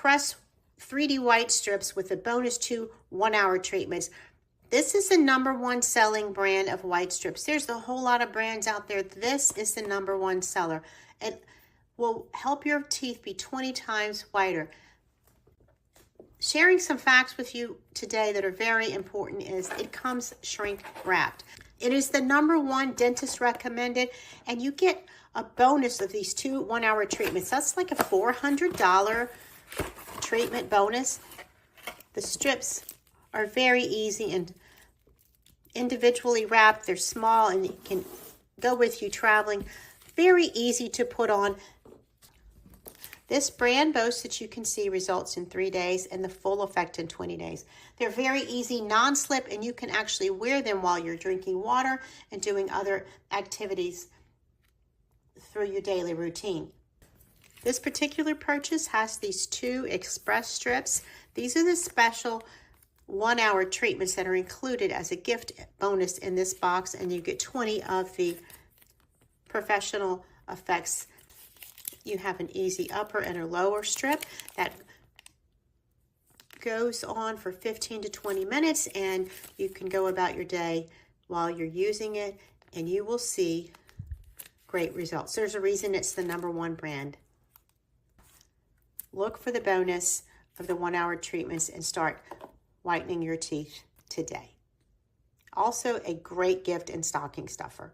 Crest 3D White Strips with the bonus 2 1-hour treatments. This is the #1 selling brand of white strips. There's a whole lot of brands out there. This is the #1 seller. It will help your teeth be 20 times whiter. Sharing some facts with you today that are very important is it comes shrink wrapped. It is the #1 dentist recommended, and you get a bonus of these 2 1-hour treatments. That's like a $400 treatment bonus. The strips are very easy and individually wrapped. They're small and it can go with you traveling. Very easy to put on. This brand boasts that you can see results in 3 days and the full effect in 20 days. They're very easy, non-slip, and you can actually wear them while you're drinking water and doing other activities through your daily routine. This particular purchase has these 2 express strips. These are the special 1-hour treatments that are included as a gift bonus in this box, and you get 20 of the Professional Effects. You have an easy upper and a lower strip that goes on for 15 to 20 minutes, and you can go about your day while you're using it, and you will see great results. There's a reason it's the #1 brand. Look for the bonus of the 1-hour treatments and start whitening your teeth today. Also, a great gift and stocking stuffer.